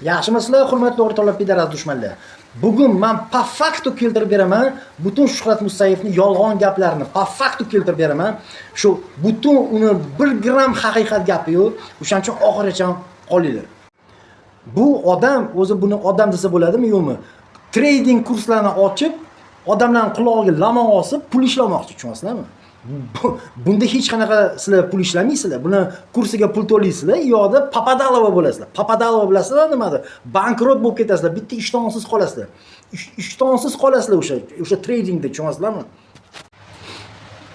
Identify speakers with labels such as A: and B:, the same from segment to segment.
A: Yaxshimisizlar, hurmatli o'rtoqlar, pidaras dushmanlar. Bugun men po facto keltirib beraman butun Shuhrat Musayevning yolg'on gaplarini po facto keltirib beraman. Shu butun uni 1 gram haqiqat gapi yo'q. O'shaning uchun oxirigacha qolinglar. Bu odam o'zi buni odam desa bo'ladimi, yo'qmi? Trading kurslarini ochib, odamlarning qulog'iga lamon osib, pul ishlamoqchi, tushunasizlarmi? Bunda hech qanaqa sizlar pul ishlamaysizlar. Buni kursiga pul to'laysizlar, yo'qda Papadalova bo'lasizlar. Papadalova bilasizlar nimadir? Bankrot bo'lib ketasizlar, bitta ishtonsiz qolasizlar. Ishtonsiz qolasizlar o'sha tradingda, tushunasizlarmi?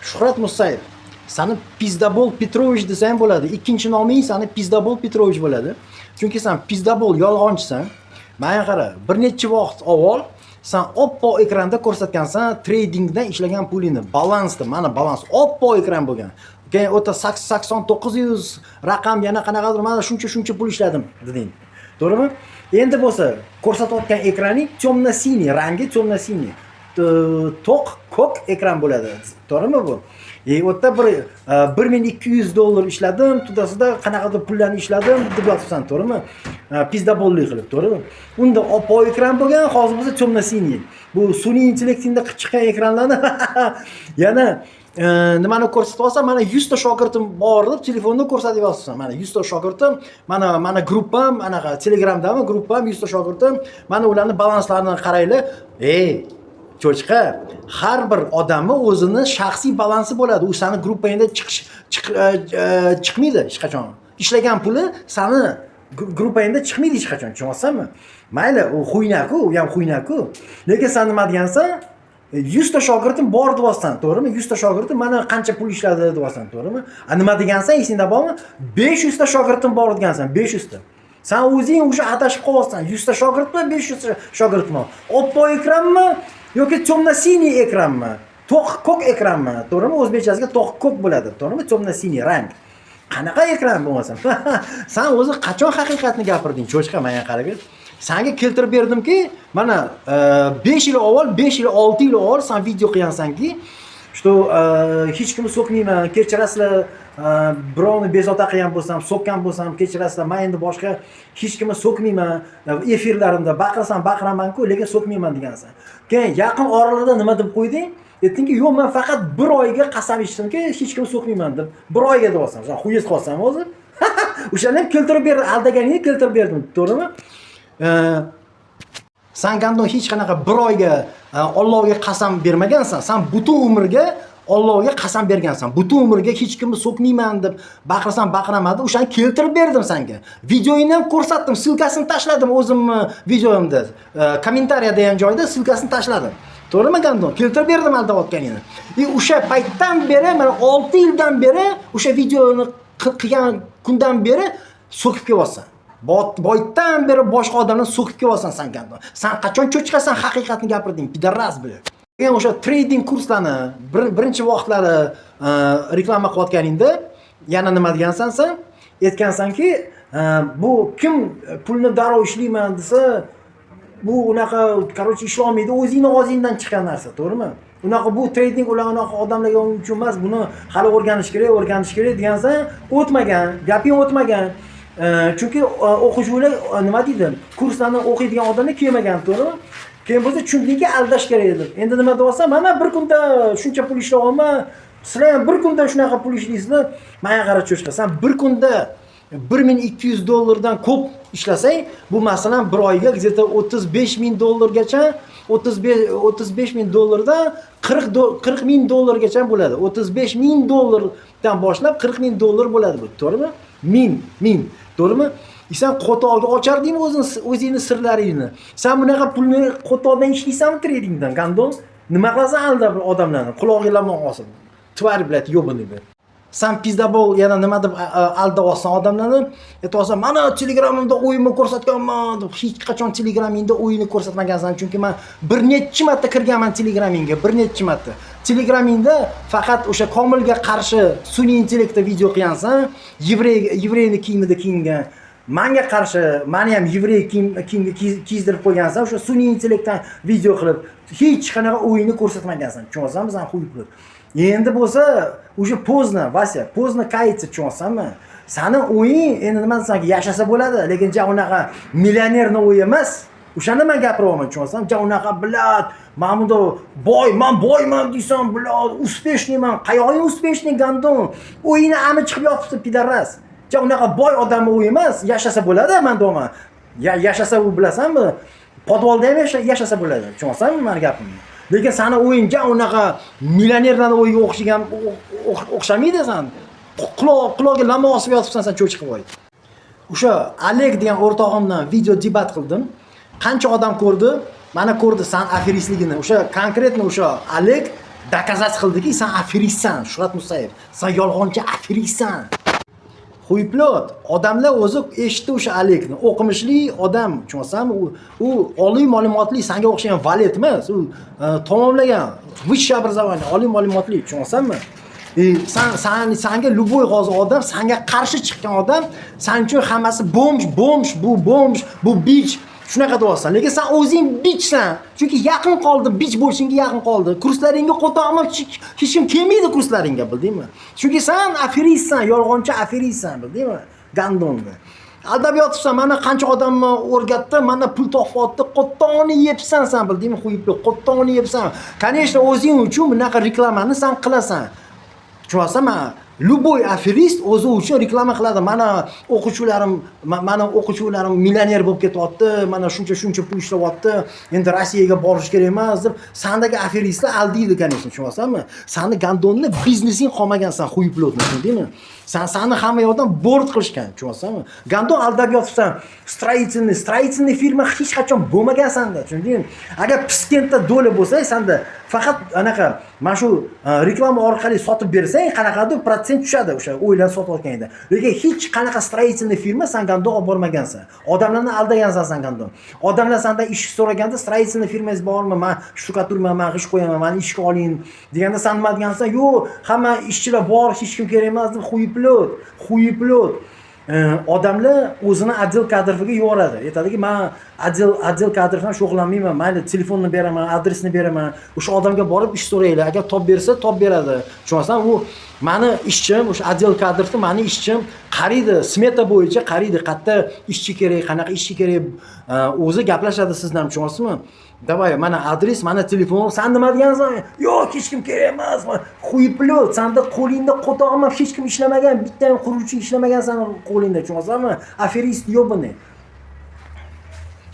A: Shuhrat Musayev, seni Pizdabol Petrovich desang bo'ladi. Ikkinchi noming seni Pizdabol Petrovich bo'ladi. Chunki sen Pizdabol yolg'onchisan. Menga qara, bir necha vaqt avval sen oppoq ekranda ko'rsatgansan tradingdan ishlagan pulingni, balansni, mana balans oppoq ekran bo'lgan. Keyin o'ta 8900 raqam yana qanaqadir mana shuncha pul ishladim deding. To'g'rimi? Endi bo'lsa, ko'rsatayotgan ekraning temno-siniy, rangi temno-siniy. To'q ko'k ekran bo'ladi. To'g'rimi bu? O'tda bir $1200 ishladim, tudasida qanaqadir pullarni ishladim deb yotibsan, to'g'rimi? Pizdabollik qilib, to'g'rimi? Unda oppoq ekran bo'lgan, hozir bo'lsa temno-siniy. Bu sun'iy intellektingda chiqqan ekranlarni yana nimani ko'rsatib olsam, mana 100 ta shogirdim bor deb telefonda ko'rsatib yozibsan. Mana 100 ta shogirdim, mana gruppam, anaqa Telegramdami gruppam 100 ta shogirdim. Mana ularning balanslarini qaranglar. Cho'chqa, har bir odamning o'zini shaxsiy balansi bo'ladi. U seni gruppangda chiqmaydi hech qachon. Ishlagan puli seni gruppangda chiqmaydi hech qachon, tushunyapsanmi? Mayli, u xuynaku, u ham xuynaku. Lekin sen nima degansan? 100 ta shogirdim bor deyapsan, to'g'rimi? 100 ta shogirdim mana qancha pul ishladi deyapsan, to'g'rimi? Nima degansan, esingda bormi? 500 ta shogirdim bor degansan, 500 ta. Sen o'zing o'sha adashib qolyapsan. 100 ta shogirdmi, 500 ta shogirdmi? Oppoq ekranmi yoki temno-siniy ekranmi? To'q ko'k ekranmi? To'g'rimi? O'zbekchasiga to'q ko'k bo'ladi, to'g'rimi? Temno-siniy rang. Qanaqa ekran bo'lmasa? Sen o'zi qachon haqiqatni gapirding, cho'chqa, menga qaragin. Senga keltirib berdimki, mana 5 yil avval, 5 yil, 6 yil avval sen video qilgansanki, что hech kimni so'kmayman, kechirasizlar, birovni bezovta qilgan bo'lsam, so'kkan bo'lsam, kechirasizlar. Men endi boshqa hech kimni so'kmayman, efirlarimda baqirsam baqiraman-ku, lekin so'kmayman degansan. Keyin yaqin oralarda nima deb qo'yding? Aytdingki, "Yo'q, men faqat 1 oyga qasam ichdimki, hech kimni so'kmayman" deb. 1 oyga deyapsan. O'sha xuyez qolsam o'zi. O'shani ham keltirib berdim, aldaganingni keltirib berdim, to'g'rimi? Sen gandon hech qanaqa 1 oyga Allohga qasam bermagansan. Sen butun umrga Allohga qasam bergansan. Butun umrga hech kimni so'kmayman deb baqirsan baqiramadim. O'shani keltirib berdim senga. Videoyini ham ko'rsatdim, silkasini tashladim o'zimni videoyimda. Kommentariya degan joyda silkasini tashladim. To'g'rimi gandon? Keltirib berdim aldayotganingni. O'sha paytdan beri, mana 6 yildan beri o'sha videoni qilgan kundan beri so'kib kelyapsan. Boydan beri boshqa odamlarni so'kib kelyapsan sen gandon. Sen qachon cho'chqasan haqiqatni gapirding, pidaras bilan. Keyin o'sha trading kurslarni birinchi vaqtlari reklama qilayotganingda yana nima degansan sen? Aytgansanki, bu kim pulni darrov ishlayman desa, bu unaqa, короче, ishlolmaydi, o'zingni og'zingdan chiqqan narsa, to'g'rimi? Unaqa bu trading unaqa odamlarga uchun emas, buni hali o'rganish kerak degansan, o'tmagan, gaping o'tmagan. Chunki o'quvchilar nima deydi? Kurslarni o'qiydigan odamlar kelmagan, to'g'rimi? Keyin bo'lsa tushundingki, aldash kerak edi. Endi nima deyapsan? Mana bir kunda shuncha pul ishlab olma. Sizlar ham bir kunda shunaqa pul ishlaysizlar. Menga qara cho'chqa, sen bir kunda $1200 ko'p ishlasang, bu masalan bir oyga где-то $35,000 gacha, $35,000 dan $40,000 gacha bo'ladi. $35,000 dan boshlab $40,000 bo'ladi bu, to'g'rimi? Min, to'g'rimi? Sen qo'tog'i ochardingmi o'zingni sirlaringni? Sen bunaqa pulni qo'tog'dan ishlaysanmi tradingdan, gandon? Nima qilasan aldab odamlarni? Qulog'iga lamon osib. Tvar bilat yo'bini ber. Sen pizdabol yana nima deb aldayapsan odamlarni? Aytaysan, "Mana Telegramimda o'yinni ko'rsatganman" deb. Hech qachon Telegramingda o'yinni ko'rsatmagansan, chunki men bir necha marta kirganman Telegramingga, bir necha marta. Telegramingda faqat o'sha komilga qarshi sun'iy intellektda video qilgansan, yevreyni kiyimida kiyingan. Menga qarshi, meni ham yevrey kiyimga kiydirib qo'ygansan, o'sha sun'iy intellektdan video qilib, hech qanaqa o'yinni ko'rsatmagansan. Tushunsanmi, sen qo'yib qo'y. Endi bo'lsa, o'sha pozdno, Vasya, pozdno kayitsa, tushunsanmi? Sani o'ying endi nima desam, yashasa bo'ladi, lekin ja unaqa millionerni o'yi emas. O'shanda men gapiryapman, tushunasan? Ja unaqa bilad, men bunda men boyman desam, bilad, uspeshniman. Qayoqing uspeshni gandon? O'yini ami chiqib yotibdi pidaras. Ja unaqa boy odamni o'yi emas, yashasa bo'ladi, men deyman. Yashasa u bilasanmi? Podvalda ham yashasa bo'ladi. Tushunasanmi meni gapimni? Lekin sani o'yinga unaqa millionerlarning o'yiga o'xshamaydi san. Quloqga lama osib yotibsan sen cho'chib qo'y. O'sha Oleg degan o'rtog'imdan video debat qildim. Qancha odam ko'rdi? Mana ko'rdi san aferistligini. O'sha konkretni o'sha Oleg dokazat qildiki, sen aferistsan, Shuhrat Musayev. Sen yolg'onchi aferistsan. Xuyiplot, odamlar o'zi eshitdi o'sha Olegni. O'qimishli odam, tushunasanmi? U oliy ma'lumotli, senga o'xshagan valet emas, u tamomlagan vысшее образование, oliy ma'lumotli, tushunasanmi? Sanga любой hozir odam, sanga qarshi chiqqan odam, sen uchun hammasi bomj, bu bitch. Shunaqa deyapsan. Lekin sen o'zing bitchsan. Chunki yaqin qoldi, bitch bo'lishingga yaqin qoldi. Kurslaringga qo'tog'im hech kim kelmaydi kurslaringga, bildingmi? Chunki sen aferistsan, yolg'onchi aferistsan, bildingmi? Gandonni. Aldab yotibsan, mana qancha odamni o'rgatdi, mana pul topib, qo'ttog'ini yebsan sen, bildingmi? Qo'yibdi, qo'ttog'ini yebsan. Конечно, o'zing uchun bunaqa reklamani sen qilasan. Tushunasanmi? Любой aferist o'zi uchun reklama qiladi. Mana o'quvchilarim millioner bo'lib ketyapti, mana shuncha pul ishlayapti, endi Rossiyaga borish kerak emas deb sandagi aferistlar aldaydi, конечно, tushunasanmi? Sani gandonni biznesing qolmagansan, xuyiplotni, tushundingmi? Sani hamma yoqdan bord qilishgan, tushunasanmi? Gandon aldab yotibsan, строительный firma hech qachon bo'lmagan sanda, tushundingmi? Agar Piskentda do'la bo'lsa, sanda faqat anaqa mana shu reklama orqali sotib bersang, qanaqadir protsent tushadi o'sha o'ylan sotayotganingda. Lekin hech qanaqa строительный firma sen gandon olib bormagansan. Odamlarni aldagansan sen gandon. Odamlar sendan ish so'raganda строительный firmangiz bormi? Men shtukaturman, men ish qo'yaman, meni ishga oling deganda sen nima degansan? Yo'q, hamma ishchilar bor, hech kim kerak emas deb xuyiplot. Odamlar o'zini Adil Kadroviga yoradi. Aytadiki, men Adil Kadrov bilan shug'ullanmayman, mayli telefonni beraman, adresni beraman. O'sha odamga borib ish so'raylar. Agar top bersa, top beradi. Tushunasan, u meni ishchim, o'sha Adil Kadrovni meni ishchim qariydi, smeta bo'yicha qariydi, qayerda ishchi kerak, qanaqa ishchi kerak, o'zi gaplashadi sizdan, tushunasizmi? Davay, mana adres, mana telefon, sen nima degansan? Yo'q, hech kim kerak emas. Xuyiplot, senda qo'lingda qo'tog'im hech kim ishlamagan, bitta ham quruvchi ishlamagan sen qo'lingda, tushunasizmi? Aferist yo'bini.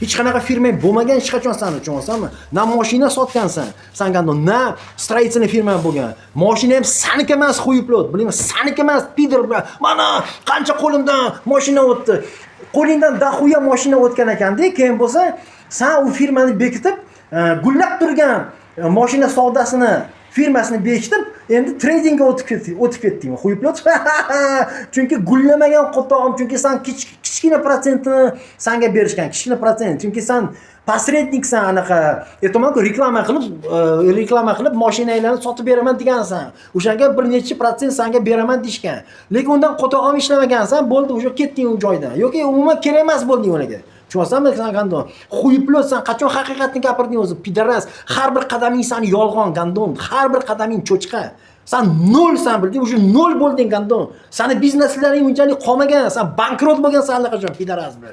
A: Hech qanaqa firma bo'lmagan hech qachon seni, tushunasizmi? Na mashina sotgansan, sangando na строительный firma bo'lgan. Mashina ham saniki emas, xuyiplot, bilingmi? Saniki emas, pidor bilan. Mana qancha qo'limdan mashina o'tdi. Qo'lingdan dahuya mashina o'tgan ekanda, keyin bo'lsa, sen u firmani bekitib, gullab turgan mashina savdosini firmasini bekitib, endi tradingga o'tib ketdingmi? Xuyiplot. Chunki gullamagan qo'tog'im, chunki sen kichkina protsentini senga berishgan, kichkina protsent. Chunki sen posredniksan, anaqa aytmanku, reklama qilib mashinanglarni sotib beraman degansan. O'shanga bir necha protsent senga beraman deshgan. Lekin undan qo'tog'im ishlamagansan, bo'ldi, o'sha ketding u joydan. Yoki umuman kerak emas bo'lding ularga. Tushunasanmi sen gandon? Xuyiplot, sen qachon haqiqatni gapirding o'zi, pidaras. Har bir qadaming seni yolg'on gandon, har bir qadaming cho'chqa. Sen nolsan, bilding, o'sha nol bo'lding gandon. Seni bizneslaring unchalik qolmagan, sen bankrot bo'lgansan allaqachon, pidaras bir.